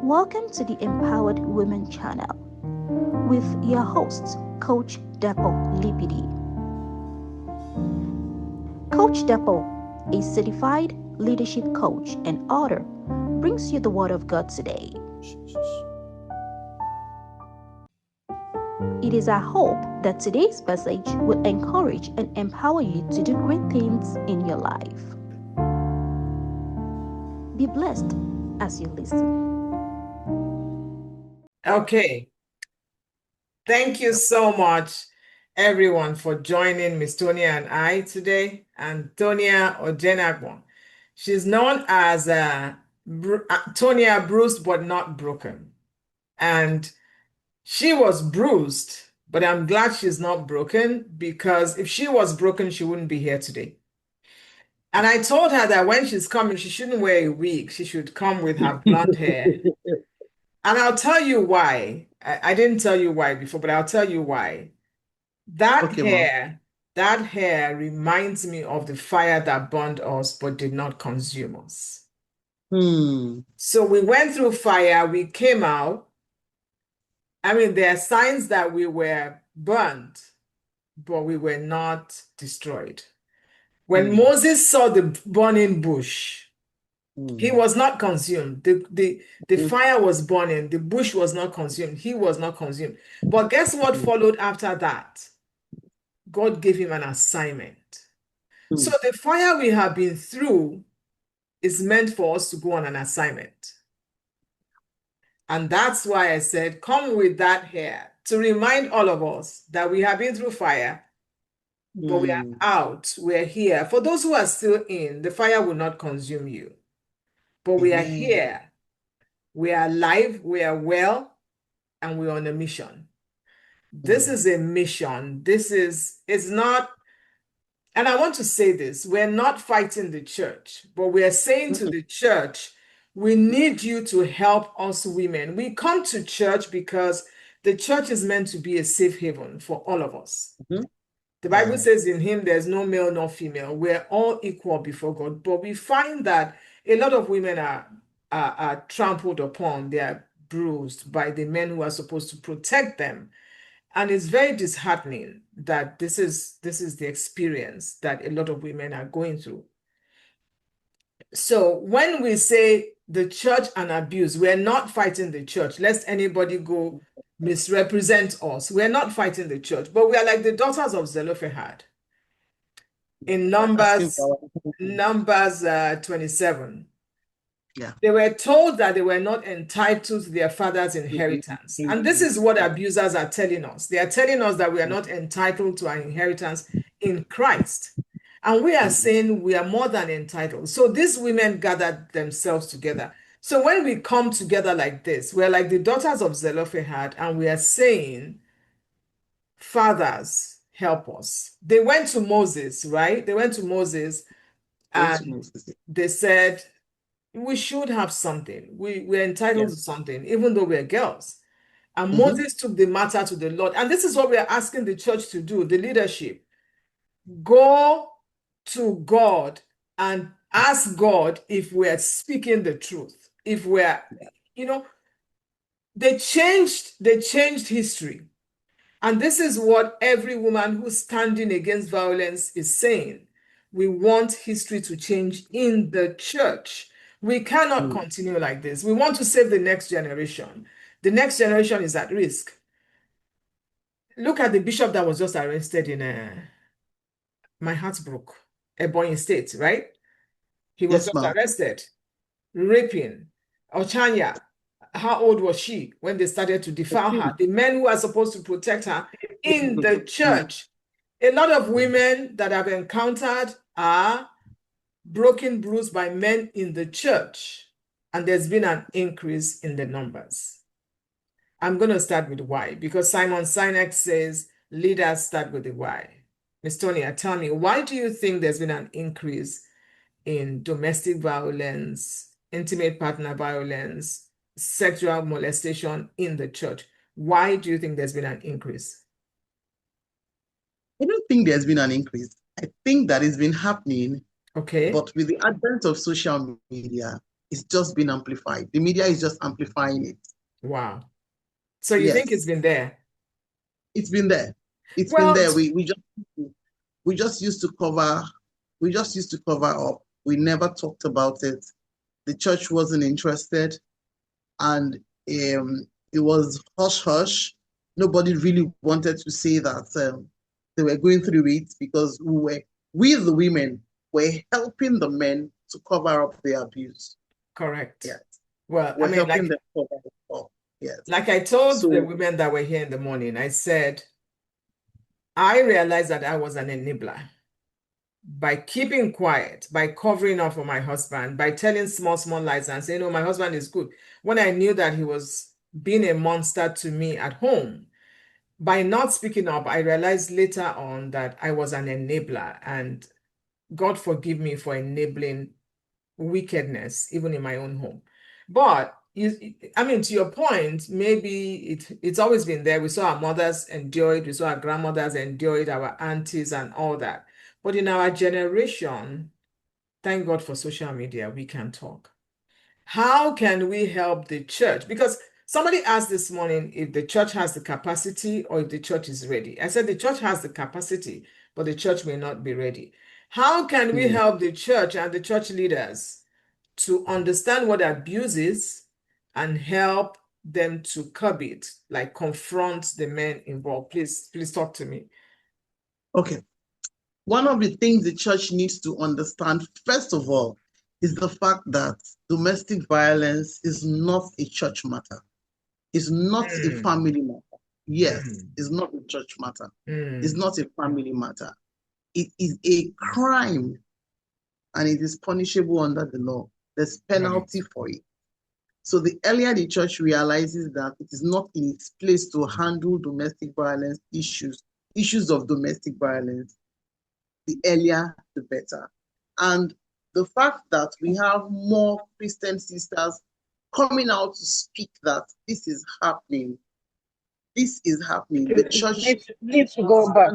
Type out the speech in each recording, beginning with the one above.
Welcome to the Empowered Women channel with your host, Coach Depo Lipidi. Coach Depo, a certified leadership coach and author, brings you the Word of God today. It is our hope that today's message will encourage and empower you to do great things in your life. Be blessed as you listen. Okay. Thank you so much, everyone, for joining Miss Tonia and I today. And Tonia Ojenagbon. She's known as Tonia Bruised but not broken. And she was bruised, but I'm glad she's not broken, because if she was broken, she wouldn't be here today. And I told her that when she's coming, she shouldn't wear a wig. She should come with her blonde hair. And I'll tell you why. I didn't tell you why before, but I'll tell you why. That hair reminds me of the fire that burned us but did not consume us. So we went through fire, we came out. I mean, there are signs that we were burned, but we were not destroyed. When Moses saw the burning bush, he was not consumed. The fire was burning. The bush was not consumed. He was not consumed. But guess what followed after that? God gave him an assignment. So the fire we have been through is meant for us to go on an assignment. And that's why I said, come with that hair, to remind all of us that we have been through fire, but we are out. We're here. For those who are still in, the fire will not consume you. But we are here. We are alive. We are well. And we're on a mission. This is a mission. It's not, and I want to say this, we're not fighting the church, but we are saying to the church, we need you to help us women. We come to church because the church is meant to be a safe haven for all of us. The Bible says in him, there's no male nor female. We're all equal before God. But we find that a lot of women are trampled upon. They are bruised by the men who are supposed to protect them. And it's very disheartening that this is the experience that a lot of women are going through. So when we say the church and abuse, we're not fighting the church. Lest anybody go misrepresent us. We're not fighting the church, but we are like the daughters of Zelophehad. In Numbers 27. They were told that they were not entitled to their father's inheritance. And this is what abusers are telling us. They are telling us that we are not entitled to our inheritance in Christ. And we are saying we are more than entitled. So these women gathered themselves together. So when we come together like this, we're like the daughters of Zelophehad, and we are saying, fathers, help us. They went to Moses, right? They went to Moses and they said, we should have something. We're entitled to something, even though we're girls. And Moses took the matter to the Lord. And this is what we are asking the church to do, the leadership. Go to God and ask God if we're speaking the truth. If we're, they changed history. And this is what every woman who's standing against violence is saying. We want history to change in the church. We cannot continue like this. We want to save the next generation. The next generation is at risk. Look at the bishop that was just arrested in my heart broke, Ebonyi State, right? He was just arrested, raping. Ochanya, how old was she when they started to defile her? The men who are supposed to protect her in the church. A lot of women that I've encountered are broken, bruised by men in the church, and there's been an increase in the numbers. I'm going to start with why, because Simon Sinek says leaders start with the why. Ms. Tonia, tell me, why do you think there's been an increase in domestic violence, intimate partner violence, sexual molestation in the church? Why do you think there's been an increase? I don't think there's been an increase. I think that it's been happening. Okay. But with the advent of social media, It's just been amplified. The media is just amplifying it. Wow. So you think it's been there? It's been there. It's been there. We just used to cover up. We never talked about it. The church wasn't interested, and it was hush hush. Nobody really wanted to say that they were going through it, because we the women were helping the men to cover up the abuse. Correct. Yes. Well, we're helping them cover it up. Yes. Like I told the women that were here in the morning, I said, I realized that I was an enabler by keeping quiet, by covering up for my husband, by telling small lies and saying, "No, my husband is good," when I knew that he was being a monster to me at home. By not speaking up, I realized later on that I was an enabler, and God forgive me for enabling wickedness, even in my own home. But to your point, maybe it's always been there. We saw our mothers endure it, we saw our grandmothers endure it, our aunties and all that. But in our generation, thank God for social media, we can talk. How can we help the church? Because somebody asked this morning if the church has the capacity or if the church is ready. I said the church has the capacity, but the church may not be ready. How can we help the church and the church leaders to understand what abuse is and help them to curb it, like confront the men involved? Please talk to me. Okay. One of the things the church needs to understand, first of all, is the fact that domestic violence is not a church matter. It's not a family matter. Yes, it's not a church matter. It's not a family matter. It is a crime, and it is punishable under the law. There's penalty for it. So the earlier the church realizes that it is not in its place to handle domestic violence issues of domestic violence, the earlier the better. And the fact that we have more Christian sisters coming out to speak that this is happening. The church needs to go back.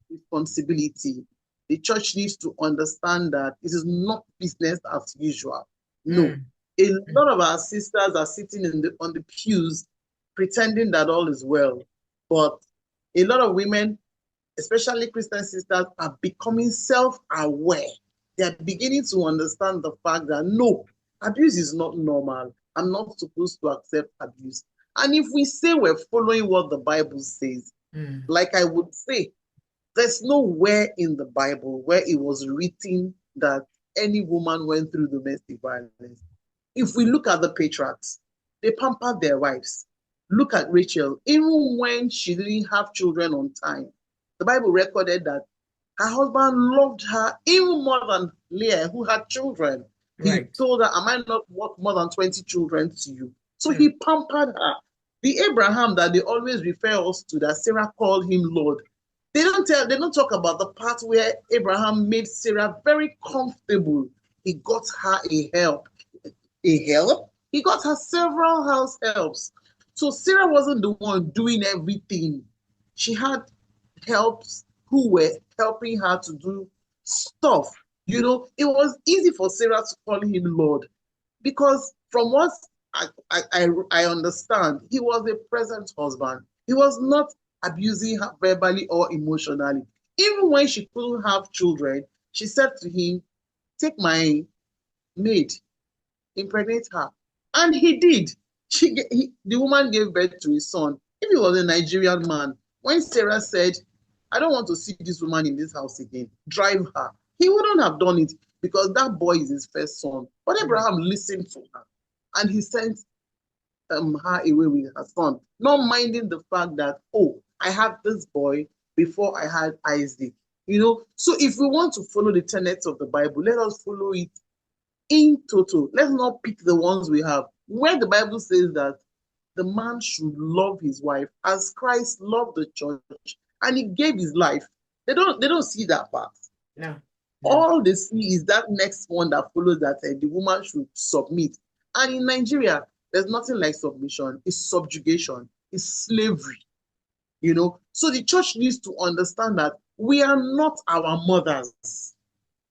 Responsibility. The church needs to understand that it is not business as usual. No. A lot of our sisters are sitting on the pews pretending that all is well. But a lot of women, especially Christian sisters, are becoming self-aware. They're beginning to understand the fact that no, abuse is not normal. I'm not supposed to accept abuse. And if we say we're following what the Bible says, like I would say, there's nowhere in the Bible where it was written that any woman went through domestic violence. If we look at the patriarchs, they pampered their wives. Look at Rachel. Even when she didn't have children on time, the Bible recorded that her husband loved her even more than Leah, who had children. He told her, am I not worth more than 20 children to you? So he pampered her. The Abraham that they always refer us to, that Sarah called him Lord, they don't talk about the part where Abraham made Sarah very comfortable. He got her a help. He got her several house helps. So Sarah wasn't the one doing everything. She had helps who were helping her to do stuff. It was easy for Sarah to call him Lord, because from what I understand, he was a present husband. He was not abusing her verbally or emotionally. Even when she couldn't have children, she said to him, take my maid, impregnate her. And he did. The woman gave birth to a son. If he was a Nigerian man, when Sarah said, I don't want to see this woman in this house again, drive her, he wouldn't have done it, because that boy is his first son. But Abraham listened to her, and he sent her away with her son, not minding the fact that, oh, I had this boy before I had Isaac. So if we want to follow the tenets of the Bible, let us follow it in total. Let's not pick the ones we have, where the Bible says that the man should love his wife as Christ loved the church and he gave his life. They don't see that part. No. All they see is that next one that follows, that the woman should submit. And in Nigeria, there's nothing like submission. It's subjugation. It's slavery. So the church needs to understand that we are not our mothers.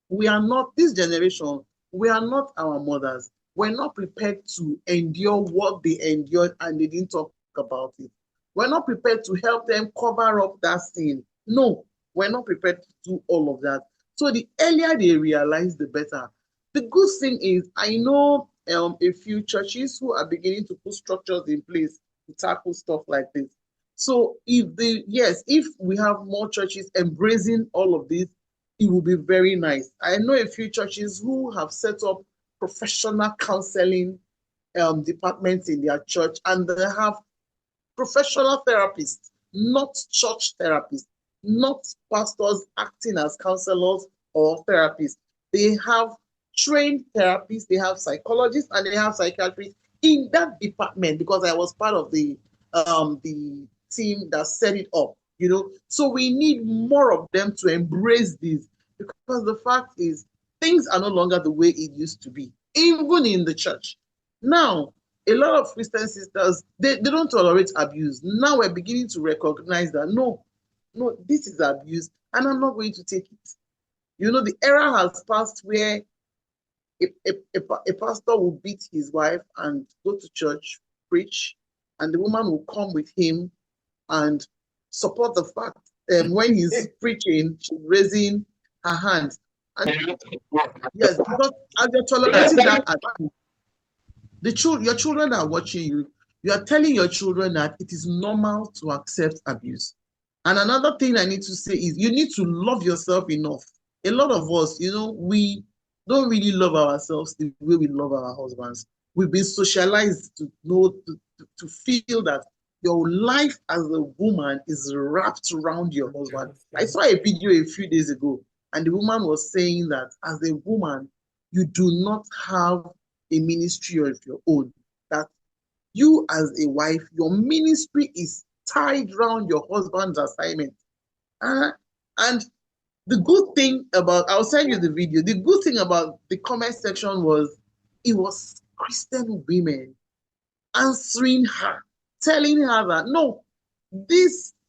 We are not, this generation, we are not our mothers. were not prepared to endure what they endured and they didn't talk about it. We're not prepared to help them cover up that sin. No, we're not prepared to do all of that. So the earlier they realize, the better. The good thing is, I know a few churches who are beginning to put structures in place to tackle stuff like this. So if we have more churches embracing all of this, it will be very nice. I know a few churches who have set up professional counseling departments in their church, and they have professional therapists, not church therapists, not pastors acting as counselors or therapists. They have trained therapists, they have psychologists, and they have psychiatrists in that department, because I was part of the team that set it up. So we need more of them to embrace this, because the fact is, things are no longer the way it used to be, even in the church. Now, a lot of Christian sisters, they don't tolerate abuse. Now we're beginning to recognize that no, this is abuse, and I'm not going to take it. The era has passed where a pastor will beat his wife and go to church, preach, and the woman will come with him and support the fact when he's preaching, she's raising her hands. And yes, because as you're tolerating that abuse, your children are watching you. You are telling your children that it is normal to accept abuse. And another thing I need to say is, you need to love yourself enough. A lot of us, we don't really love ourselves the way we love our husbands. We've been socialized to know, to feel that your life as a woman is wrapped around your husband. I saw a video a few days ago, and the woman was saying that as a woman, you do not have a ministry of your own. That you as a wife, your ministry is tied around your husband's assignment. And the good thing about, I'll send you the video, the good thing about the comment section was, it was Christian women answering her, telling her that, no,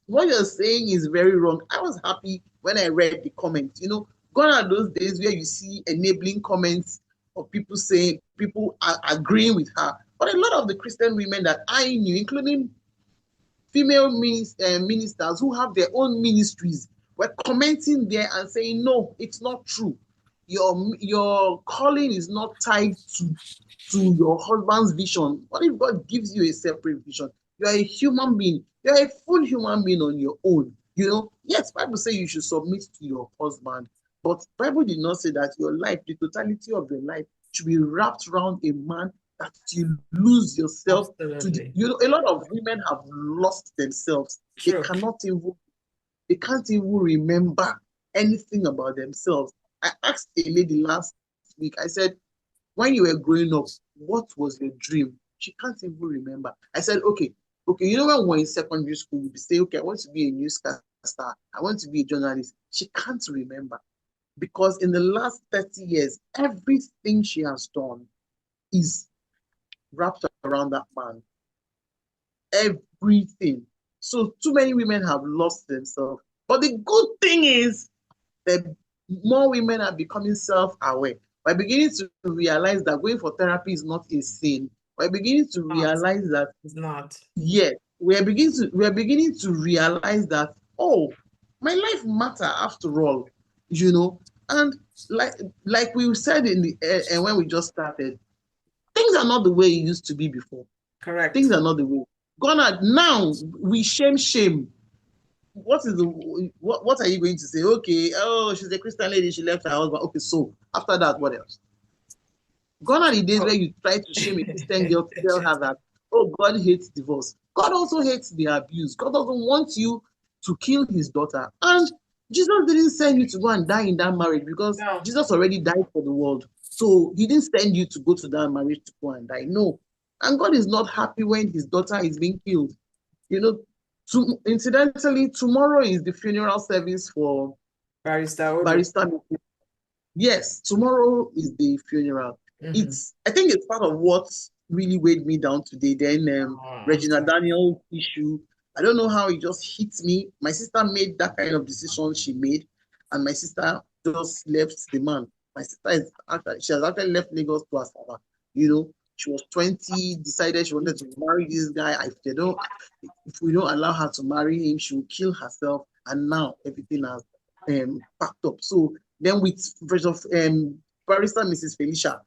what you're saying is very wrong. I was happy when I read the comments. Gone are those days where you see enabling comments of people saying, people are agreeing with her. But a lot of the Christian women that I knew, including female ministers who have their own ministries, were commenting there and saying, no, it's not true. Your calling is not tied to your husband's vision. What if God gives you a separate vision? You are a human being. You are a full human being on your own. Yes, Bible says you should submit to your husband, but Bible did not say that your life, the totality of your life, should be wrapped around a man that you lose yourself. A lot of women have lost themselves. True. They can't even remember anything about themselves. I asked a lady last week, I said, when you were growing up, what was your dream? She can't even remember. I said, okay, when we're in secondary school, you say, okay, I want to be a newscaster, I want to be a journalist. She can't remember, because in the last 30 years, everything she has done is wrapped around that man. Everything. So too many women have lost themselves. But the good thing is that more women are becoming self-aware. We're beginning to realize that going for therapy is not a sin. We're beginning to realize that it's not. Yes, we're beginning to realize that, oh, my life matter after all, And like we said in the when we just started, things are not the way it used to be before. Correct. Things are not the way. Now we shame. What are you going to say? Okay, oh, she's a Christian lady, she left her husband. Okay, so after that, what else? Gone are the days where you try to shame a Christian girl to tell her that, oh, God hates divorce. God also hates the abuse. God doesn't want you to kill his daughter. And Jesus didn't send you to go and die in that marriage, because Jesus already died for the world. So he didn't send you to go to that marriage to go and die. No. And God is not happy when his daughter is being killed. Incidentally, tomorrow is the funeral service for Barrister. Yes, tomorrow is the funeral. I think it's part of what really weighed me down today. Then Regina Daniel issue, I don't know how it just hit me. My sister made that kind of decision she made, and my sister just left the man. My sister she has actually left Lagos to Asaba. She was 20, decided she wanted to marry this guy. If we don't allow her to marry him, she will kill herself. And now everything has packed up. So then with Barrister Mrs. Felicia,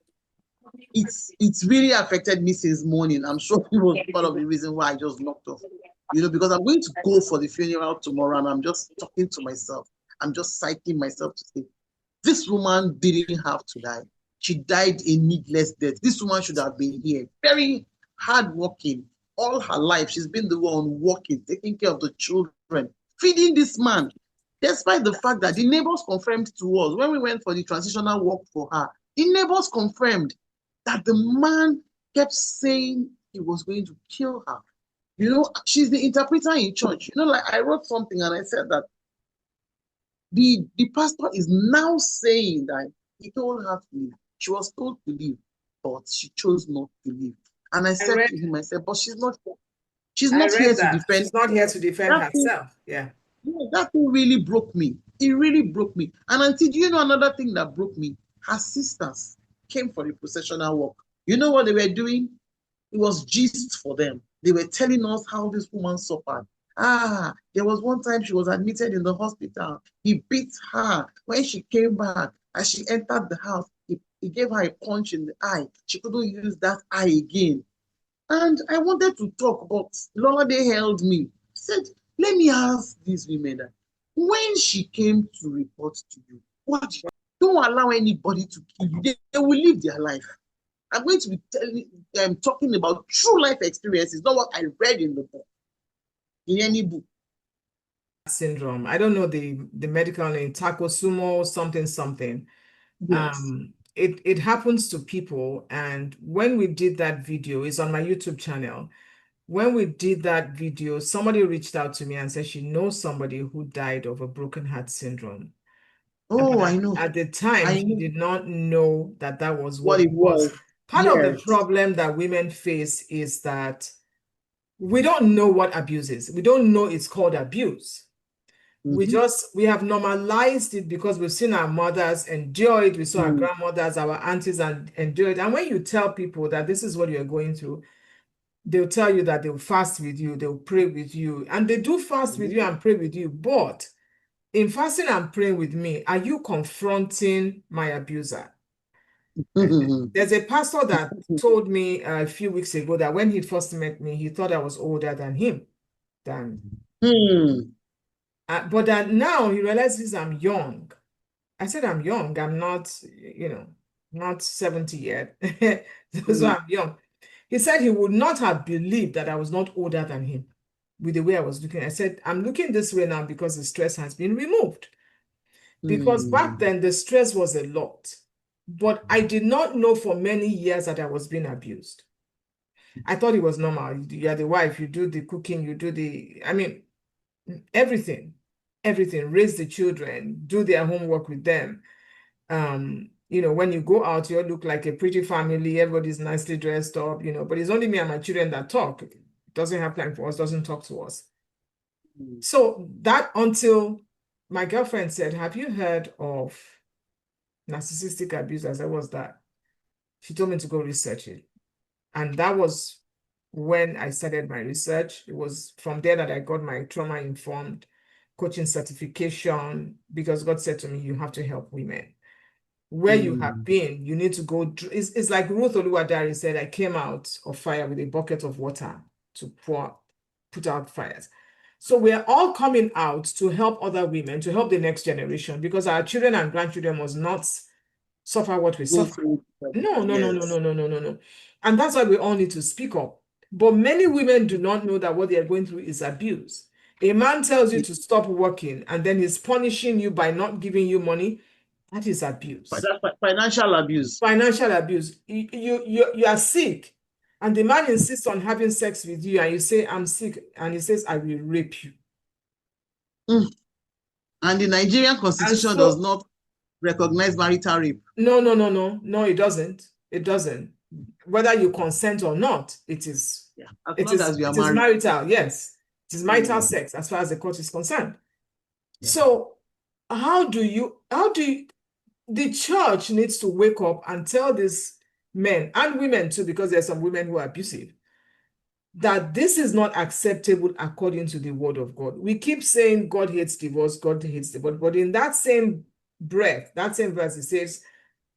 it's really affected me since morning. I'm sure it was part of the reason why I just knocked off. Because I'm going to go for the funeral tomorrow and I'm just talking to myself. I'm just psyching myself to say, this woman didn't have to die. She died a needless death. This woman should have been here. Very hardworking. All her life, she's been the one working, taking care of the children, feeding this man. Despite the fact that the neighbors confirmed to us, when we went for the transitional work for her, the neighbors confirmed that the man kept saying he was going to kill her. She's the interpreter in church. Like I wrote something and I said that the pastor is now saying that he told her to leave. She was told to leave, but she chose not to leave. And I said to him, I said, but she's not here to defend. She's not here to defend herself. Yeah. That thing really broke me. It really broke me. And until, do you know another thing that broke me? Her sisters came for the processional walk. You know what they were doing? It was gist for them. They were telling us how this woman suffered. There was one time she was admitted in the hospital. He beat her. When she came back, as she entered the house, he gave her a punch in the eye. She couldn't use that eye again. And I wanted to talk, but Lola, they held me. Said, let me ask these women that when she came to report to you, don't allow anybody to kill you. They will live their life. I'm going to be talking about true life experiences, not what I read in the book, in any book. Syndrome. I don't know the medical name, Takotsubo something. Yes. It happens to people. And when we did that video, it's on my YouTube channel. When we did that video, somebody reached out to me and said she knows somebody who died of a broken heart syndrome. Oh, I know. At the time, she did not know that was what it was. Part of the problem that women face is that we don't know what abuse is. We don't know it's called abuse. We have normalized it because we've seen our mothers endure it. We saw our grandmothers, our aunties endure it. And when you tell people that this is what you're going through, they'll tell you that they'll fast with you, they'll pray with you. And they do fast with you and pray with you. But in fasting and praying with me, are you confronting my abuser? There's a pastor that told me a few weeks ago that when he first met me, he thought I was older than him. But that now he realizes I'm young. I said, I'm young. I'm not, not 70 yet. So I'm young. He said he would not have believed that I was not older than him with the way I was looking. I said, I'm looking this way now because the stress has been removed. Because back then, the stress was a lot. But I did not know for many years that I was being abused. I thought it was normal. You're the wife, you do the cooking, you do everything, raise the children, do their homework with them. When you go out, you look like a pretty family, everybody's nicely dressed up, but it's only me and my children that talk. It doesn't have time for us, doesn't talk to us. So that until my girlfriend said, have you heard of narcissistic abuse? I said, what's that? She told me to go research it. And that was when I started my research. It was from there that I got my trauma-informed coaching certification, because God said to me, you have to help women. Where you have been, you need to go. It's like Ruth Oluwadari said, I came out of fire with a bucket of water to put out fires. So we're all coming out to help other women, to help the next generation, because our children and grandchildren must not suffer what we suffer. No. And that's why we all need to speak up. But many women do not know that what they are going through is abuse. A man tells you to stop working and then he's punishing you by not giving you money. That is abuse. Financial abuse. Financial abuse. You are sick and the man insists on having sex with you and you say, I'm sick. And he says, I will rape you. And the Nigerian constitution does not recognize marital rape. No, it doesn't. It doesn't. Whether you consent or not, it is. Yeah, as long as we are married. It is marital, yes. It is marital sex as far as the court is concerned. Yeah. So how do the church needs to wake up and tell this men and women too, because there's some women who are abusive, that this is not acceptable according to the word of God. We keep saying God hates divorce, God hates divorce, but in that same breath, that same verse, it says,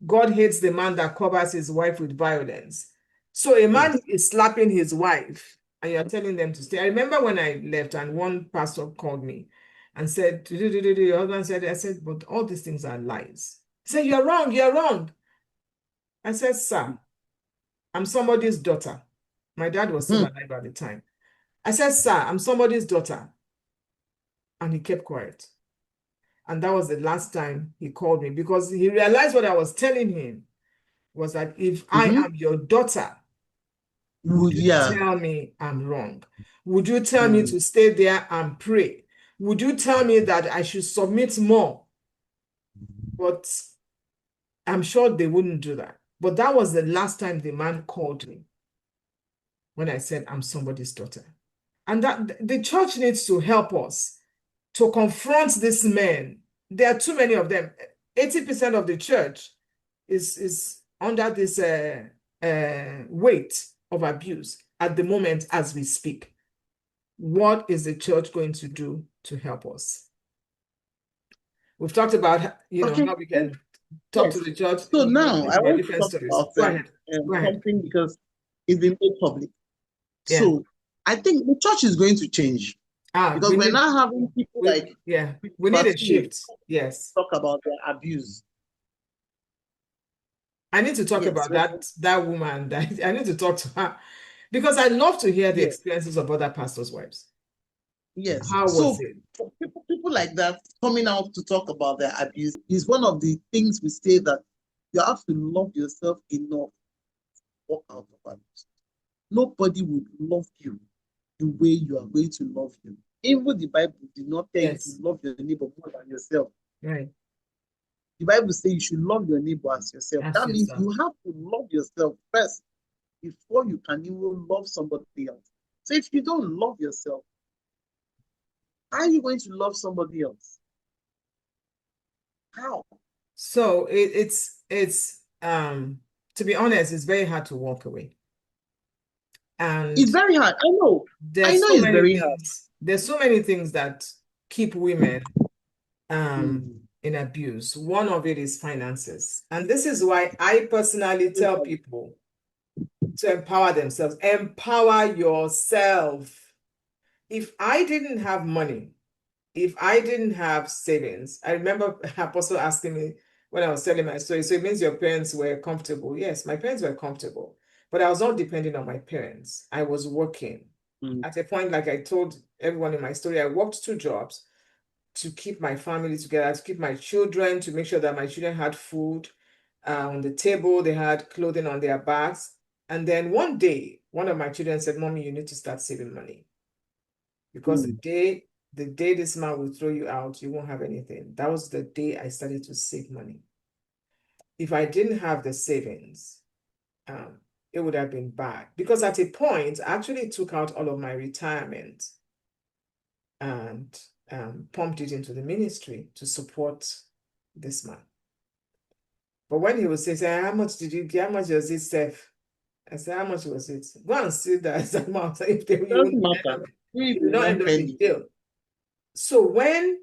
God hates the man that covers his wife with violence. So a man is slapping his wife and you're telling them to stay. I remember when I left and one pastor called me and said, your husband said, I said, but all these things are lies. He said, you're wrong, you're wrong. I said, sir, I'm somebody's daughter. My dad was still alive at the time. I said, sir, I'm somebody's daughter. And he kept quiet. And that was the last time he called me, because he realized what I was telling him was that if I am your daughter, would you tell me I'm wrong? Would you tell me to stay there and pray? Would you tell me that I should submit more? But I'm sure they wouldn't do that. But that was the last time the man called me, when I said I'm somebody's daughter. And that the church needs to help us to confront these men. There are too many of them. 80% of the church is under this weight of abuse at the moment as we speak. What is the church going to do to help us? We've talked about, how we can talk to the church. So now I want to different talk stories. about Go ahead. something, because it's been made public. Yeah. So I think the church is going to change, because we're now having people we need a shift. Yes. Talk about their abuse. I need to talk about that woman. I need to talk to her, because I love to hear the experiences of other pastors' wives. Yes. How was it? People like that coming out to talk about their abuse is one of the things we say, that you have to love yourself enough to walk out of abuse. Nobody would love you the way you are going to love you. Even the Bible did not tell you to love your neighbor more than yourself. Right. The Bible says you should love your neighbor as yourself. That means you have to love yourself first before you can even love somebody else. So if you don't love yourself, how are you going to love somebody else? How? So it's to be honest, it's very hard to walk away. And it's very hard. I know it's very hard. There's so many things that keep women in abuse. One of it is finances. And this is why I personally tell people to empower themselves. Empower yourself. If I didn't have money, if I didn't have savings, I remember Apostle asking me when I was telling my story, so it means your parents were comfortable. Yes, my parents were comfortable, but I was not depending on my parents. I was working. At a point, like I told everyone in my story, I worked 2 jobs to keep my family together, to keep my children, to make sure that my children had food on the table, they had clothing on their backs. And then one day, one of my children said, Mommy, you need to start saving money. Because the day this man will throw you out, you won't have anything. That was the day I started to save money. If I didn't have the savings, it would have been bad. Because at a point, I actually took out all of my retirement and pumped it into the ministry to support this man. But when he would say, how much did you get? How much was it, Steph? I said, how much was it? Go and see that amount. If they will not end up in jail. So when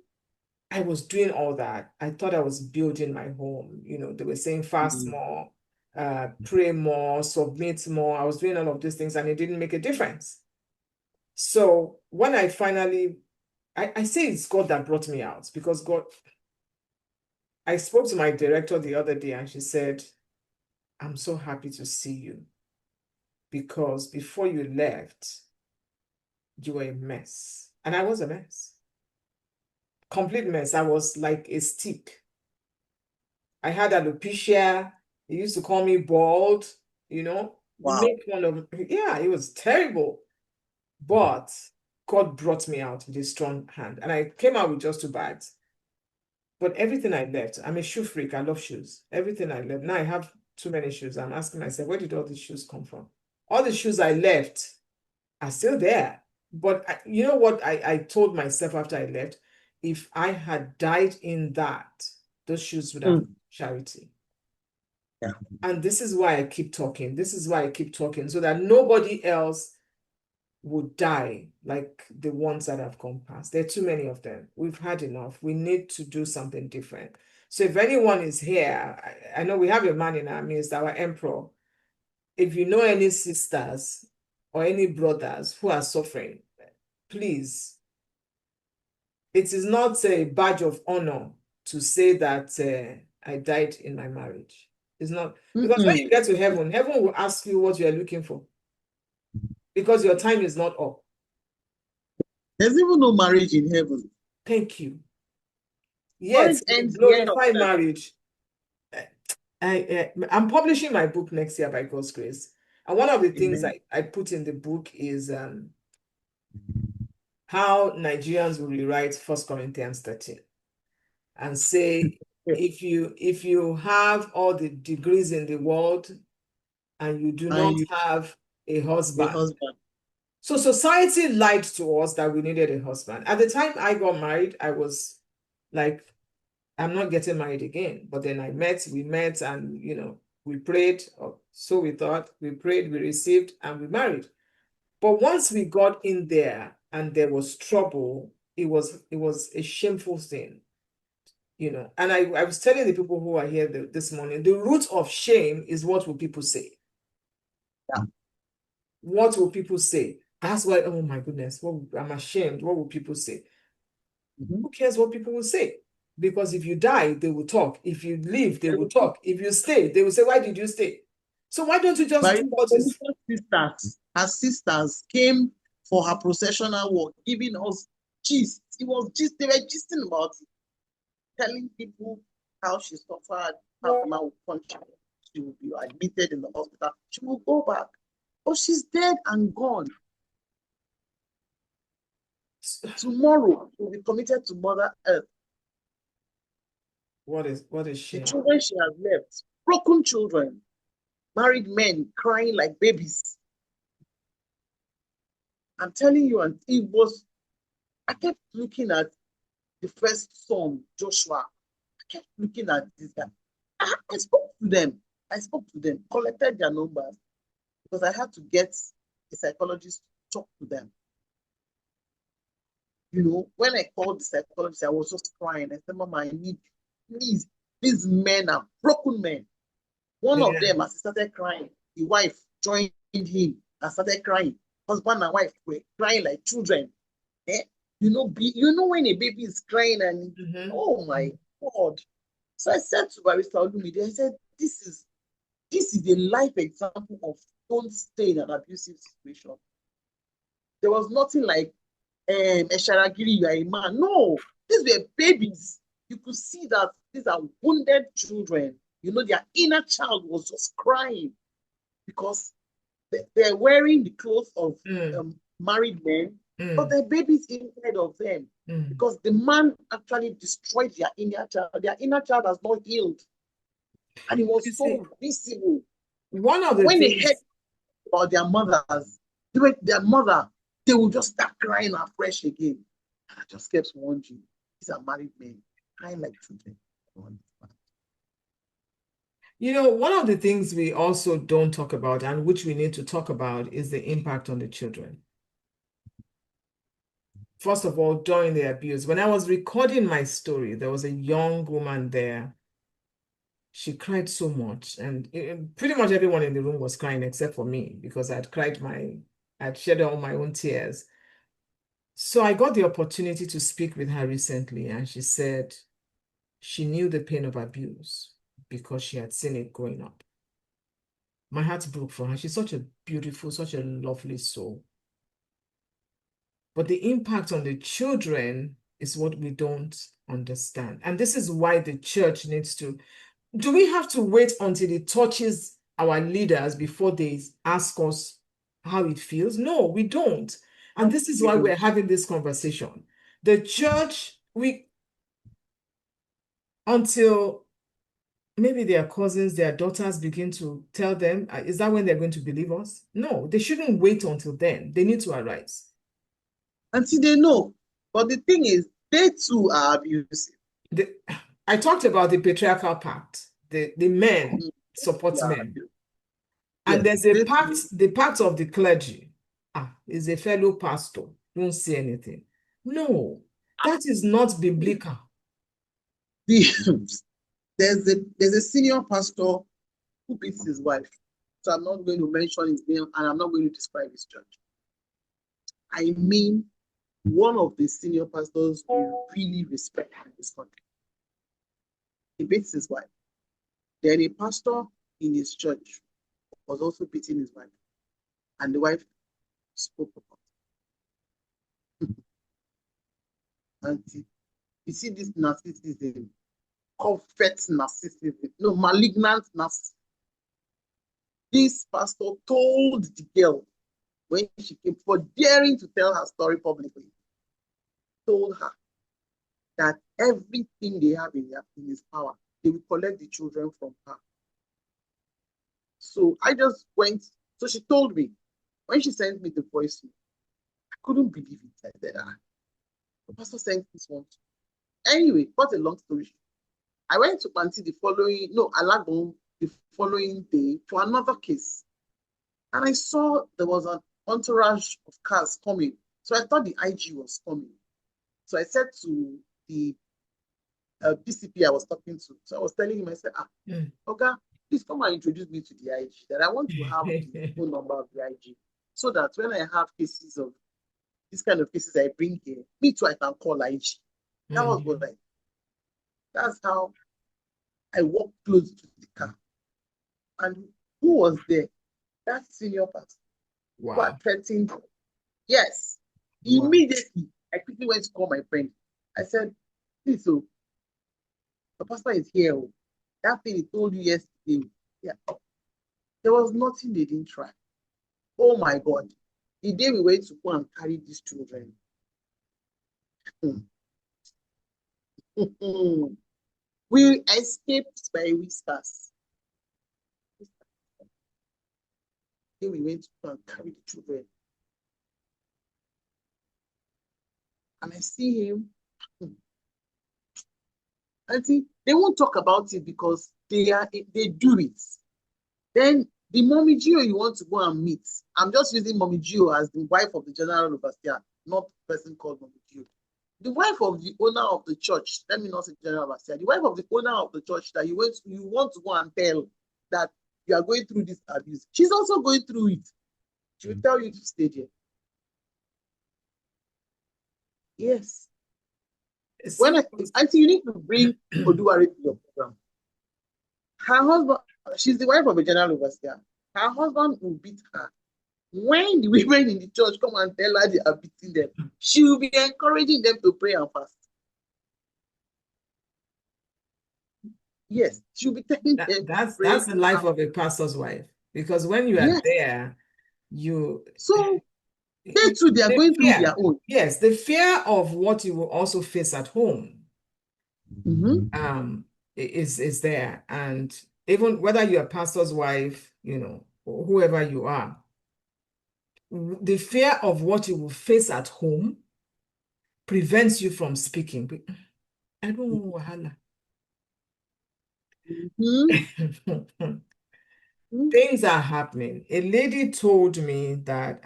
I was doing all that, I thought I was building my home. They were saying fast more, pray more, submit more. I was doing all of these things and it didn't make a difference. So when I finally, I say it's God that brought me out, because I spoke to my director the other day and she said, I'm so happy to see you, because before you left, you were a mess. And I was a mess. Complete mess. I was like a stick. I had alopecia. They used to call me bald, Wow. Make fun of, it was terrible. But God brought me out with a strong hand. And I came out with just 2 bags. But everything I left, I'm a shoe freak. I love shoes. Everything I left. Now I have too many shoes. I'm asking myself, where did all these shoes come from? All the shoes I left are still there. But you know what I told myself after I left? If I had died in that, those shoes would have charity. Yeah. And this is why I keep talking. This is why I keep talking, so that nobody else would die like the ones that have gone past. There are too many of them. We've had enough. We need to do something different. So if anyone is here, I know we have a man in our midst, our emperor. If you know any sisters or any brothers who are suffering, please, it is not a badge of honor to say that I died in my marriage. It's not, because when you get to heaven, heaven will ask you what you are looking for, because your time is not up. There's even no marriage in heaven. Thank you. Marriage Yes, we ends the end of glorify time. marriage. I'm publishing my book next year by God's grace. And one of the things I put in the book is how Nigerians will rewrite 1 Corinthians 13 and say, if you have all the degrees in the world and you do not have a husband. So society lied to us that we needed a husband. At the time I got married, I was like, I'm not getting married again. But then we met, and we prayed, or so we thought. We prayed, we received, and we married. But once we got in there and there was trouble, it was a shameful thing. And I was telling the people who are here this morning, the root of shame is what will people say? Yeah. What will people say? That's why, oh my goodness, I'm ashamed. What will people say? Who cares what people will say? Because if you die, they will talk. If you leave, they will talk. If you stay, they will say, why did you stay? So why don't you just do what is... Her sisters came for her processional work, giving us gist. It was gist. They were gisting about it, telling people how she suffered, how Mama would punch her. She will be admitted in the hospital. She will go back. Oh, she's dead and gone. Tomorrow, she will be committed to Mother Earth. What is shame? The children she has left, broken children, married men crying like babies. I'm telling you, and I kept looking at the first son, Joshua. I kept looking at this guy. I spoke to them, collected their numbers, because I had to get a psychologist to talk to them. When I called the psychologist, I was just crying. I said, Mama, I need you. Please, these men are broken men. One of them, as he started crying, the wife joined him and started crying. Husband and wife were crying like children. When a baby is crying and oh my God. So I said to Barrister Olumide, I said, this is a life example of don't stay in an abusive situation. There was nothing like Esharagiri, you are a man. No, these were babies. You could see that these are wounded children. Their inner child was just crying because they're wearing the clothes of married men, but they're babies inside of them because the man actually destroyed their inner child. Their inner child has not healed. And it was so visible. One of the when things... they heard about their mothers, they would just start crying afresh again. I just kept wondering, these are married men crying like children. One of the things we also don't talk about, and which we need to talk about, is the impact on the children. First of all, during the abuse, when I was recording my story, there was a young woman there. She cried so much, and pretty much everyone in the room was crying except for me, because I'd shed all my own tears. So I got the opportunity to speak with her recently, and she said she knew the pain of abuse because she had seen it growing up. My heart broke for her. She's such a beautiful, such a lovely soul. But the impact on the children is what we don't understand. And this is why the church needs to... Do we have to wait until it touches our leaders before they ask us how it feels? No, we don't. And this is why we're having this conversation. The church, until maybe their cousins, their daughters begin to tell them, is that when they're going to believe us? No, they shouldn't wait until then. They need to arise. Until they know. But the thing is, they too are abusive. I talked about the patriarchal pact. The men support Yeah. men. And Yes, there's a they part, too. the part of the clergy. Is a fellow pastor. Don't say anything. No, that is not biblical. There's a senior pastor who beats his wife. So I'm not going to mention his name and I'm not going to describe his church. I mean, one of the senior pastors we really respect in this country. He beats his wife. Then a pastor in his church was also beating his wife. And the wife spoke about it. And you see this narcissism, comfort narcissism, no, malignant narcissism. This pastor told the girl when she came for daring to tell her story publicly, told her that everything they have in his power, they will collect the children from her. So I just went, so she told me, when she sent me the voice, I couldn't believe it. I said, the pastor sent this one. Anyway, cut a long story short, I went to Panti Alagbon the following day for another case. And I saw there was an entourage of cars coming. So I thought the IG was coming. So I said to the PCP I was talking to, so I was telling him, I said, okay, please come and introduce me to the IG, that I want to have the phone number of the IG, so that when I have cases of this kind of cases I bring here, me too, I can call IG. That was what that's how I walked close to the car. And who was there? That senior pastor. Wow. Who had threatened. Yes. Wow. Immediately, I quickly went to call my friend. I said, please, so the pastor is here. That thing he told you yesterday. Yeah. There was nothing they didn't try. Oh my God. The day we went to go and carry these children. We escaped by whispers. Then we went to go and carry the children. And I see him. I think they won't talk about it because they do it. Then the Mommy Gio you want to go and meet. I'm just using Mommy Gio as the wife of the general overseer, not the person called Mommy Gio. The wife of the owner of the church, let me not say general overseer, the wife of the owner of the church that you want to go and tell that you are going through this abuse. She's also going through it. She will tell you to stay there. Yes. When you need to bring Oduwari to your program. Her husband, she's the wife of a general overseer. Her husband will beat her. When the women in the church come and tell her they are beating them, she will be encouraging them to pray and fast. Yes, she'll be telling them. That's the life of a pastor's wife. Because when you are there, so they too, they are going through their own. Yes, the fear of what you will also face at home is there. And even whether you're a pastor's wife, or whoever you are, the fear of what you will face at home prevents you from speaking. I don't want wahala. Things are happening. A lady told me that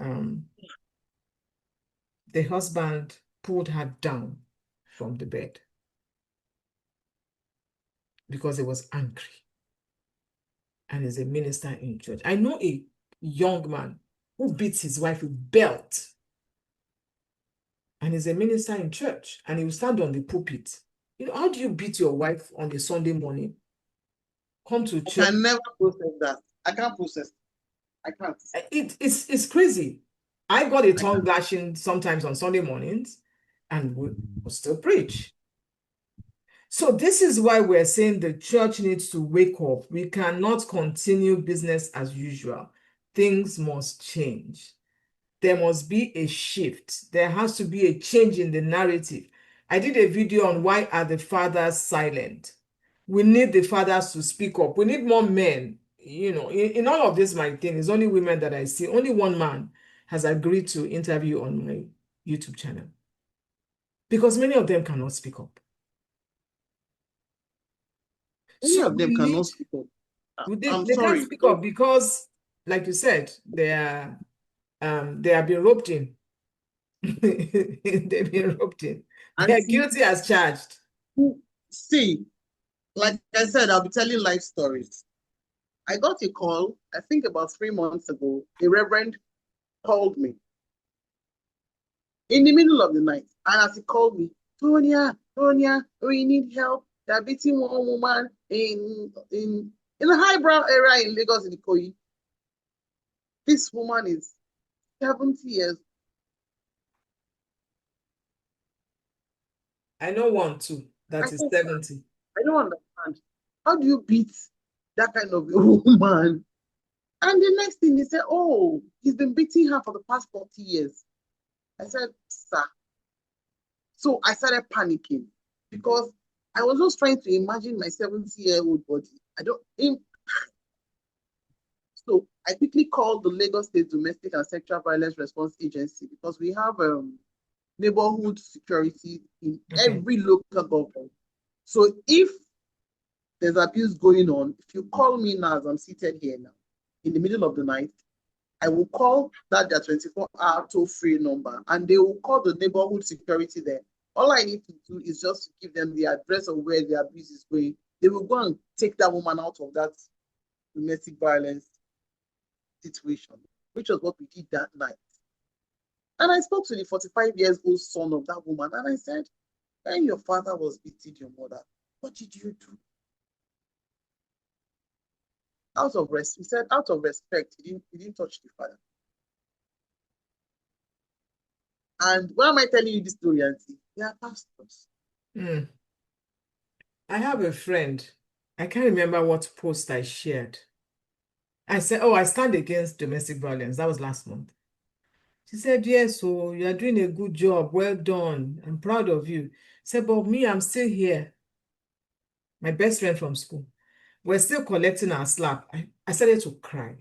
the husband pulled her down from the bed because he was angry and is a minister in church. I know a young man who beats his wife with belt and is a minister in church, and he will stand on the pulpit. How do you beat your wife on a Sunday morning? Come to church. I can never process that. I can't process it. I can't. It's crazy. I got a tongue lashing sometimes on Sunday mornings, and we'll still preach. So this is why we're saying the church needs to wake up. We cannot continue business as usual. Things must change. There must be a shift. There has to be a change in the narrative. I did a video on why are the fathers silent. We need the fathers to speak up. We need more men. In all of this, my thing is only women that I see. Only one man has agreed to interview on my YouTube channel because many of them cannot speak up. Many of them cannot speak up. I'm They can't sorry. speak up because, like you said, they have been roped in. They've been roped in. And They're guilty as charged. see, like I said, I'll be telling life stories. I got a call, I think about 3 months ago. A reverend called me in the middle of the night. And as he called me, Tonia, we need help. They're beating one woman in a highbrow area in Lagos, in Ikoyi. This woman is 70 years. I know one too that is 70. I don't understand. How do you beat that kind of a woman? And the next thing he said, oh, he's been beating her for the past 40 years. I said, sir. So I started panicking because I was just trying to imagine my 70-year-old body. So I quickly called the Lagos State Domestic and Sexual Violence Response Agency because we have neighborhood security in every local government. So if there's abuse going on, if you call me now as I'm seated here now, in the middle of the night, I will call their 24-hour toll-free number and they will call the neighborhood security there. All I need to do is just to give them the address of where the abuse is going. They will go and take that woman out of that domestic violence situation, which was what we did that night. And I spoke to the 45-year-old son of that woman and I said, when your father was beating your mother, what did you do? He said, out of respect, he didn't touch the father. And why am I telling you this story, Auntie? They are pastors. I have a friend. I can't remember what post I shared. I said, oh, I stand against domestic violence. That was last month. She said, yes, so you are doing a good job. Well done. I'm proud of you. I said, but me, I'm still here. My best friend from school. We're still collecting our slap. I started to cry.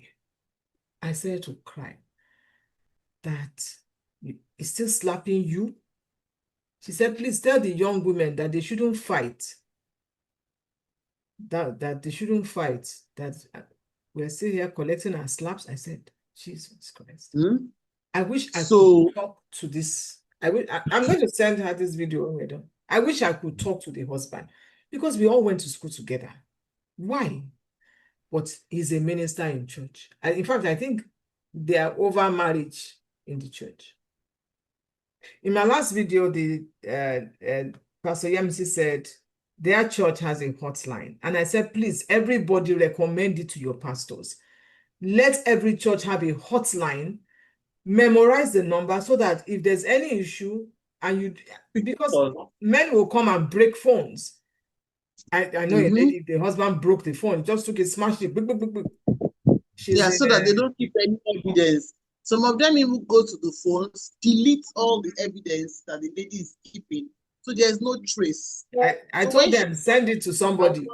I started to cry. That he's still slapping you. She said, please tell the young women that they shouldn't fight. That they shouldn't fight. That we're still here collecting our slaps. I said, Jesus Christ. I wish I could talk to this. I'm going to send her this video when we're done. I wish I could talk to the husband because we all went to school together. Why? But he's a minister in church. In fact, I think they are over marriage in the church. In my last video, the Pastor Yamisi said their church has a hotline. And I said, please, everybody recommend it to your pastors. Let every church have a hotline. Memorize the number so that if there's any issue, because men will come and break phones. I know a lady, the husband broke the phone, just took it, smashed it. So that they don't keep any evidence. Some of them even go to the phones, delete all the evidence that the lady is keeping, so there's no trace. I told them, send it to somebody.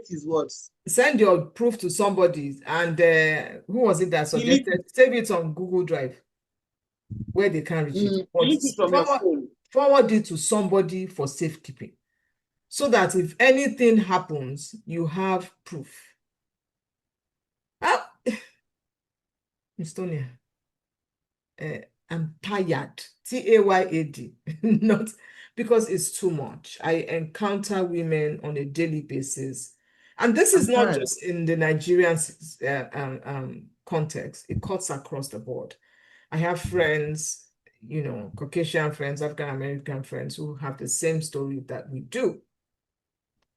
His words. Send your proof to somebody. And who was it that suggested? Save it on Google Drive where they can reach it. Forward it to somebody for safekeeping. So that if anything happens, you have proof. Miss Tonia, I'm tired. T-A-Y-A-D. Not because it's too much. I encounter women on a daily basis. And this is not just in the Nigerian context. It cuts across the board. I have friends, Caucasian friends, African-American friends who have the same story that we do.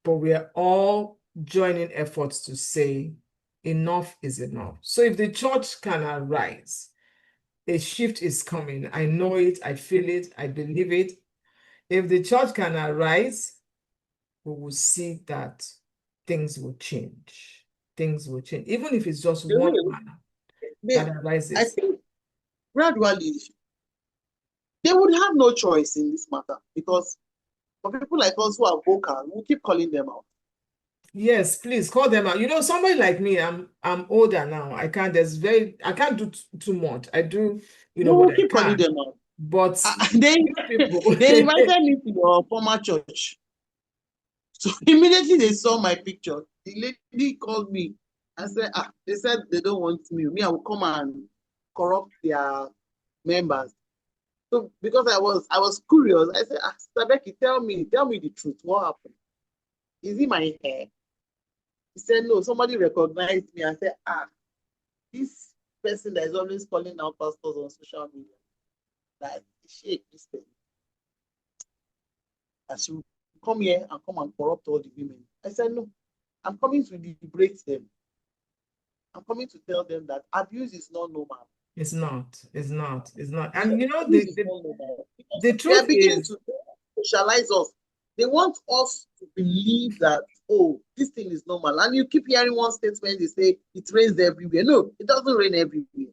But we are all joining efforts to say enough is enough. So if the church can arise, a shift is coming. I know it, I feel it, I believe it. If the church can arise, we will see that things will change. Things will change. Even if it's just one man that arises. I think gradually, they would have no choice in this matter because for people like us who are vocal, we'll keep calling them out. Yes, please call them out. Somebody like me, I'm older now. I can't do too much. I do, we'll keep calling them out. But they invited me to your former church. So immediately they saw my picture. the lady called me and said, they said they don't want me. Me, I will come and corrupt their members. So because I was curious, I said, Sister Becky, tell me the truth. What happened? Is it my hair? He said, no, somebody recognized me. I said, this person that is always calling out pastors on social media, that she a Christian. That she will come here and come and corrupt all the women. I said, no, I'm coming to liberate them. I'm coming to tell them that abuse is not normal. It's not. It's not. It's not. So And you know, abuse is not normal. the Because they truth are beginning is, to socialize us. They want us to believe that, oh, this thing is normal. And you keep hearing one statement, they say it rains everywhere. No, it doesn't rain everywhere.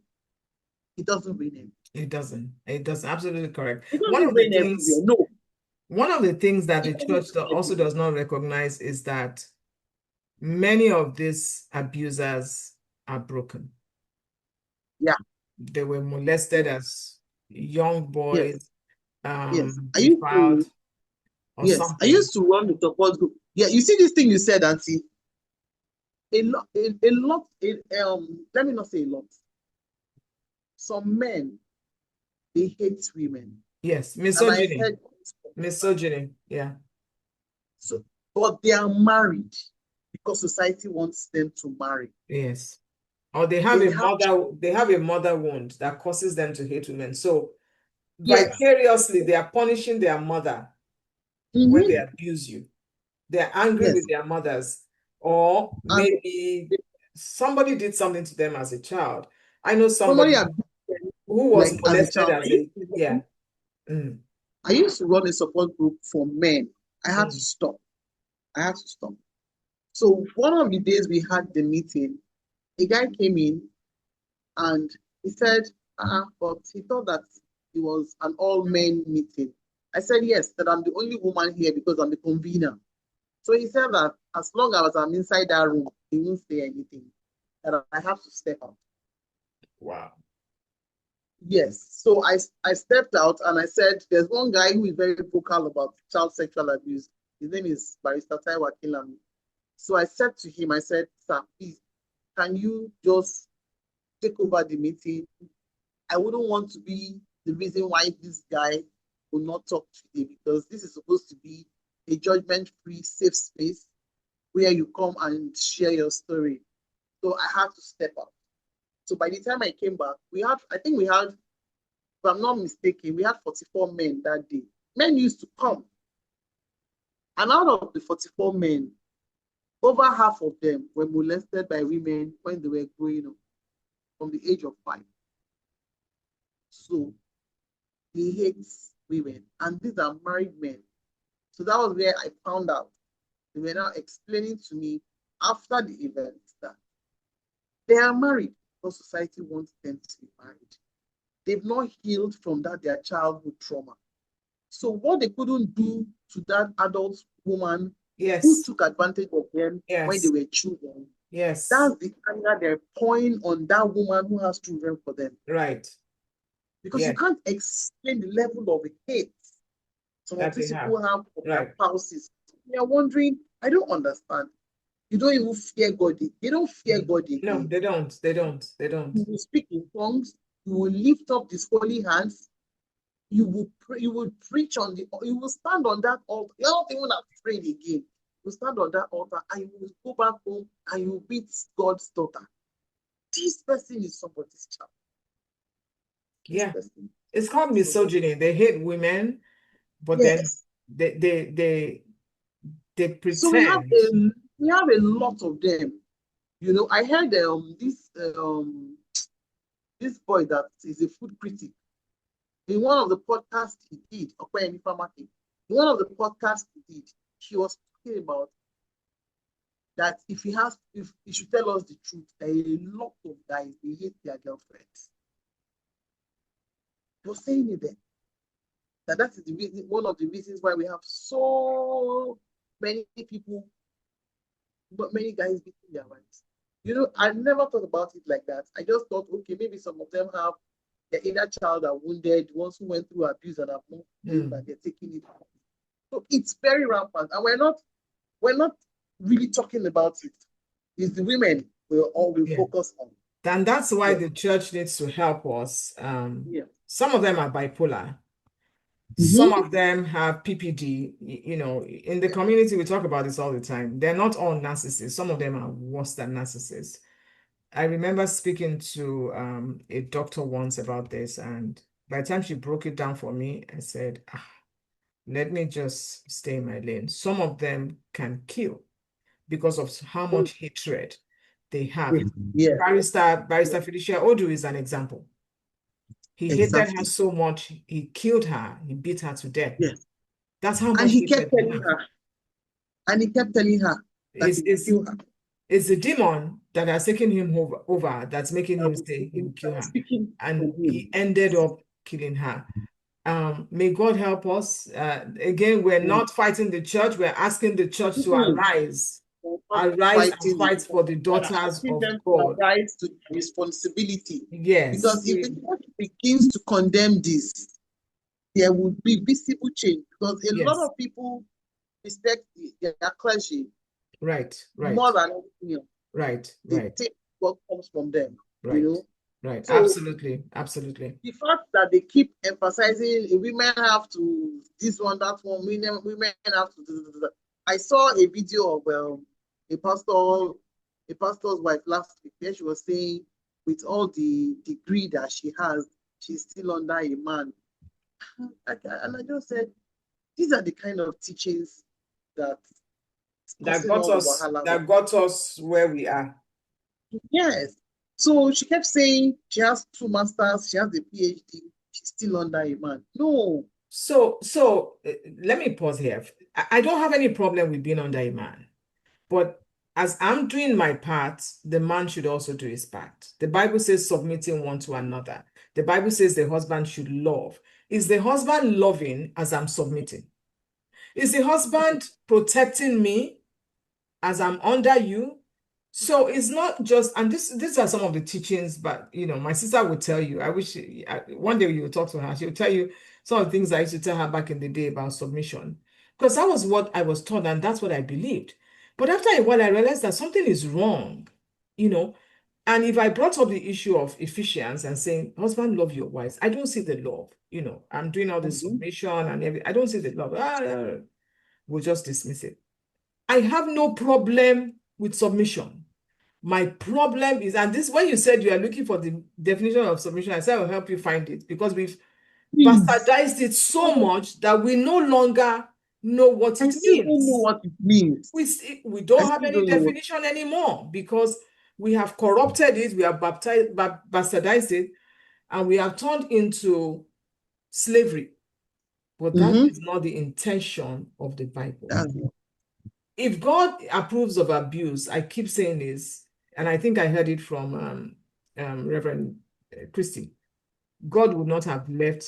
It doesn't rain everywhere. it doesn't. It doesn't. Absolutely correct. It doesn't rain everywhere. No. One of the things that the It doesn't church rain also everywhere. does not recognize is that many of these abusers are broken. Yeah. They were molested as young boys, Yes. defiled or Yes. I something. used to run the support group. Yeah, you see this thing you said, Auntie? A lot, let me not say a lot. Some men, they hate women. Yes, And I heard misogyny, yeah. so, but they are married because society wants them to marry. Yes. Or they have a mother wound that causes them to hate women. So vicariously, they are punishing their mother when they abuse you. They're angry with their mothers, or maybe somebody did something to them as a child. I know somebody who was like molested as a child. I used to run a support group for men. I had to stop. So one of the days we had the meeting, a guy came in and he said, but he thought that it was an all-men meeting. I said, yes, that I'm the only woman here because I'm the convener. So he said that as long as I'm inside that room, he won't say anything, that I have to step out. Wow. Yes. So I stepped out and I said, there's one guy who is very vocal about child sexual abuse. His name is Barrister Taiwa Kilami. So I said to him, I said, sir, please, can you just take over the meeting? I wouldn't want to be the reason why this guy will not talk today, because this is supposed to be a judgment-free, safe space where you come and share your story. So I had to step up. So by the time I came back, I think we had, if I'm not mistaken, we had 44 men that day. Men used to come. And out of the 44 men, over half of them were molested by women when they were growing up, from the age of 5. So he hates women. And these are married men. So that was where I found out. They were now explaining to me after the event that they are married because society wants them to be married. They've not healed from their childhood trauma. So what they couldn't do to that adult woman who took advantage of them when they were children, that's the anger they're pouring on that woman who has children for them. Right. Because you can't explain the level of hate some of these people have for their spouses. You're wondering, I don't understand. You don't even fear God. They don't fear God again. No, they don't. You will speak in tongues. You will lift up these holy hands. You will pray. You will preach you will stand on that altar. You're not even afraid again. You stand on that altar and you will go back home and you beat God's daughter. This person is somebody's child. It's called misogyny. They hate women, but then they pretend. So we have a lot of them. You know, I heard this boy that is a food critic. In one of the podcasts he did, in one of the podcasts he did, he was talking about that if he should tell us the truth, there are a lot of guys, they hate their girlfriends. He was saying it then. That is the reason, one of the reasons why we have so many people, but many guys beating their wives. You know, I never thought about it like that. I just thought, okay, maybe some of them have their inner child are wounded, ones who went through abuse and have moved and they're taking it. So it's very rampant. And we're not really talking about it. It's the women we focus on. And that's why the church needs to help us. Some of them are bipolar. Some of them have PPD. You know, in the community, we talk about this all the time. They're not all narcissists. Some of them are worse than narcissists. I remember speaking to a doctor once about this, and by the time she broke it down for me, I said, let me just stay in my lane. Some of them can kill because of how much hatred they have. Barrister Felicia Odu is an example. He hated her so much, he killed her, he beat her to death. Yes. That's how much and he kept telling her. And he kept telling her that he would kill her. It's the demon that has taken him over that's making him say he will kill her. And he ended up killing her. May God help us. Again, we're not fighting the church. We're asking the church to arise. Arise and fight for the daughters of God. Arise to responsibility. Yes. Because if the church begins to condemn this, there will be visible change. Because a lot of people respect their clergy. Right. More than anything else. Right. They take what comes from them. Right. You know? Right. So, absolutely. The fact that they keep emphasizing women have to this one, that one, women have to. I saw a video of a pastor's wife last week. There she was saying, with all the degree that she has, she's still under a man. And I just said, these are the kind of teachings that got us where we are. Yes. So she kept saying she has 2 masters, she has a PhD, she's still under a man. No. So let me pause here. I don't have any problem with being under a man, but as I'm doing my part, the man should also do his part. The Bible says submitting one to another. The Bible says the husband should love. Is the husband loving as I'm submitting? Is the husband protecting me as I'm under you? So it's not just, and these are some of the teachings, but my sister would tell you, I wish one day you will talk to her, she'll tell you some of the things I used to tell her back in the day about submission, because that was what I was taught and that's what I believed. But after a while, I realized that something is wrong, and if I brought up the issue of Ephesians and saying, husband, love your wives, I don't see the love, I'm doing all this submission and everything, I don't see the love. We'll just dismiss it. I have no problem with submission. My problem is, and this, when you said you are looking for the definition of submission, I said I'll help you find it, because we've bastardized it so much that we no longer know what it means. Don't know what it means. We don't have any definition anymore, because we have corrupted it, we have bastardized it, and we have turned into slavery. But that is not the intention of the Bible. If God approves of abuse, I keep saying this, and I think I heard it from Reverend Christy, God would not have left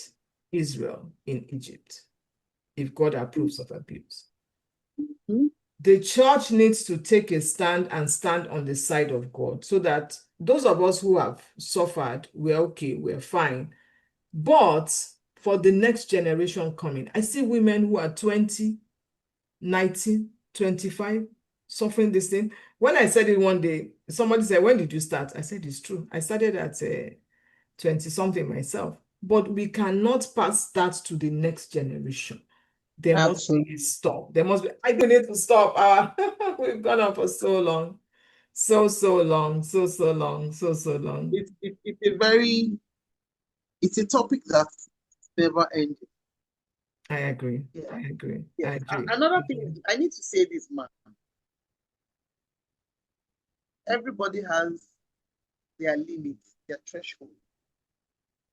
Israel in Egypt if God approves of abuse. The church needs to take a stand and stand on the side of God, so that those of us who have suffered, we're okay, we're fine. But for the next generation coming, I see women who are 20, 19, 25, suffering this thing. When I said it one day, somebody said, when did you start? I said, it's true. I started at 20-something myself. But we cannot pass that to the next generation. There must be a stop. There must be, I don't need to stop. We've gone on for so long. So long. It's a topic that's never ending. I agree. Yes. Another thing is, I need to say this, man. Everybody has their limits, their threshold.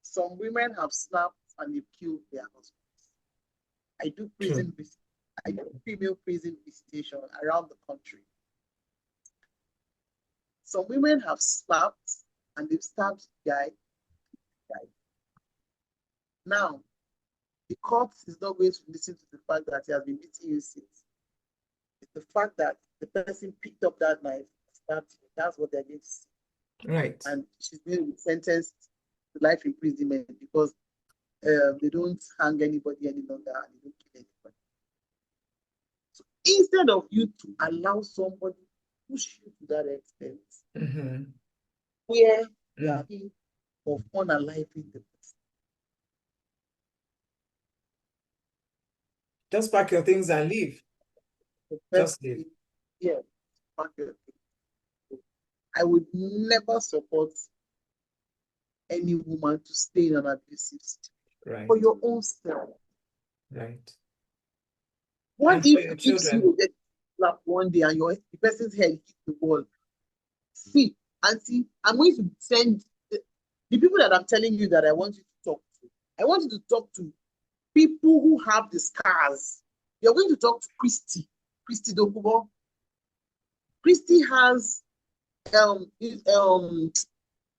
Some women have snapped and they've killed their husbands. I do female prison visitation around the country. Some women have slapped and they've stabbed the guy. Now, the court is not going to listen to the fact that he has been beating you since. It's the fact that the person picked up that knife and stabbed you. That's what they're going to see. Right. And she's going to be sentenced to life imprisonment, because they don't hang anybody any longer and they don't kill anybody. So instead of you to allow somebody to push you to that extent, where you are in of unaliving the person. Just pack your things and leave. Just leave. Yeah, pack your things. I would never support any woman to stay in an abusive situation for your own self. Right. What if you get slapped one day and the person's head hits the wall? See, Auntie, I'm going to send the people that I'm telling you that I want you to talk to. I want you to talk to people who have the scars. You're going to talk to Christy Dokubo. Christy has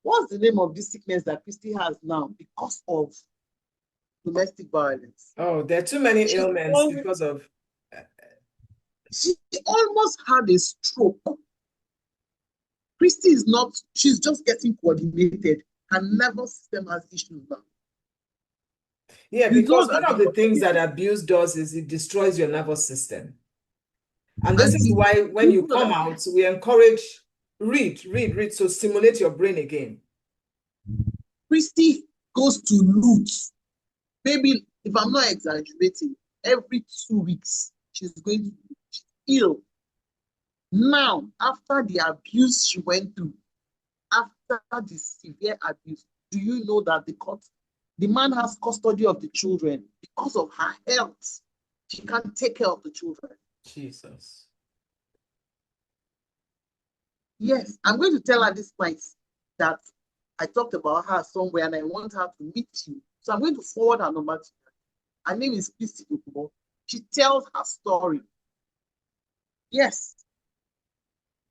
what's the name of this sickness that Christy has now because of domestic violence? Oh, there are too many ailments because of. She almost had a stroke. Christy is not, she's just getting coordinated. Her nervous system has issues now. Yeah, because one of the things that abuse does is it destroys your nervous system. And this is why when you come out, we encourage read, so stimulate your brain again. Christy goes to loot. Maybe, if I'm not exaggerating, every 2 weeks, she's going to be ill. Now, after the abuse she went through, after the severe abuse, do you know that the man has custody of the children because of her health? She can't take care of the children. Jesus. Yes, I'm going to tell her this night that I talked about her somewhere and I want her to meet you. So I'm going to forward her number to her. Her name is Christy Dokubo. She tells her story. Yes.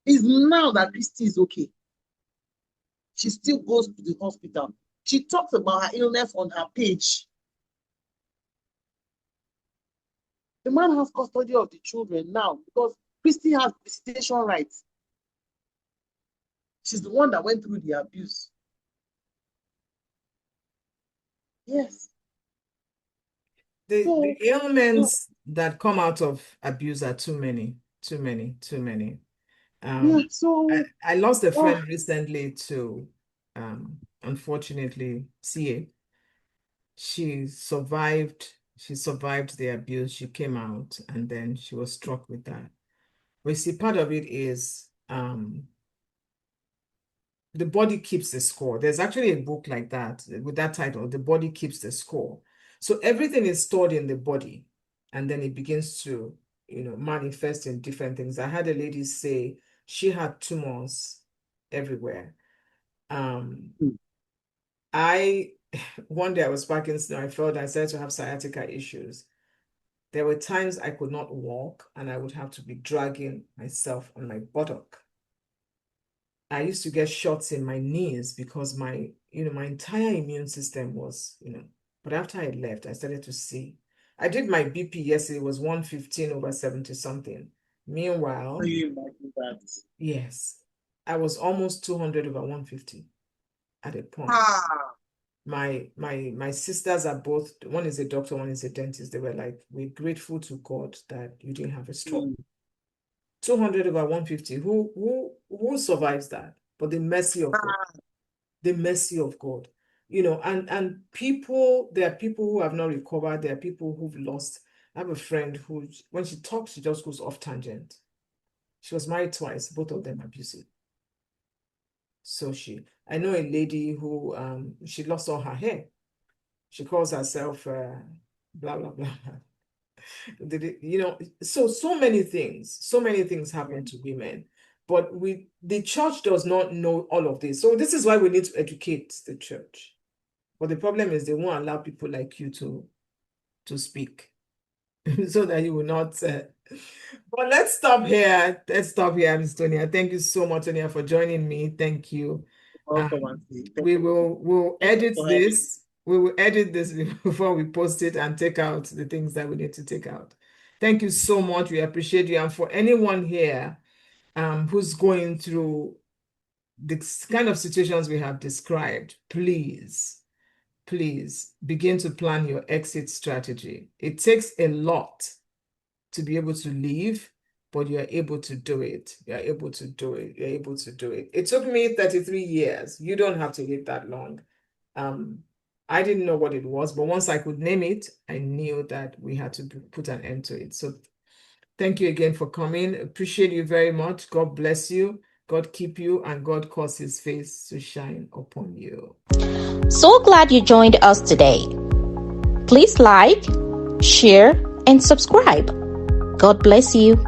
It's now that Christy is okay. She still goes to the hospital. She talks about her illness on her page. The man has custody of the children now because Christy has visitation rights. She's the one that went through the abuse. Yes. The ailments that come out of abuse are too many. I lost a friend recently to, unfortunately, CA. She survived the abuse. She came out and then she was struck with that. We see part of it is the body keeps the score. There's actually a book like that with that title, The Body Keeps the Score. So everything is stored in the body and then it begins to, manifest in different things. I had a lady say she had tumors everywhere. One day I was packing snow, I felt I started to have sciatica issues. There were times I could not walk and I would have to be dragging myself on my buttock. I used to get shots in my knees because my entire immune system was, but after I left, I started to see. I did my BP yesterday, it was 115/70 something. Meanwhile, yes, I was almost 200/150 at a point. My sisters are both, one is a doctor, one is a dentist. They were like, we're grateful to God that you didn't have a stroke. 200/150. Who survives that? But the mercy of God. The mercy of God. And people, there are people who have not recovered. There are people who've lost. I have a friend who, when she talks, she just goes off tangent. She was married twice, both of them abusive. So I know a lady who, she lost all her hair. She calls herself blah, blah, blah. So many things happen to women, but the church does not know all of this. So this is why we need to educate the church. But the problem is they won't allow people like you to speak so that you will not. But let's stop here. Ms. Tonia. Thank you so much, Tonia, for joining me. Thank you. We'll edit this. We will edit this before we post it and take out the things that we need to take out. Thank you so much. We appreciate you. And for anyone here who's going through the kind of situations we have described, please begin to plan your exit strategy. It takes a lot to be able to live, but you're able to do it. You're able to do it. You're able to do it. It took me 33 years. You don't have to live that long. I didn't know what it was, but once I could name it, I knew that we had to put an end to it. So thank you again for coming. Appreciate you very much. God bless you. God keep you, and God cause his face to shine upon you. So glad you joined us today. Please like, share, and subscribe. God bless you.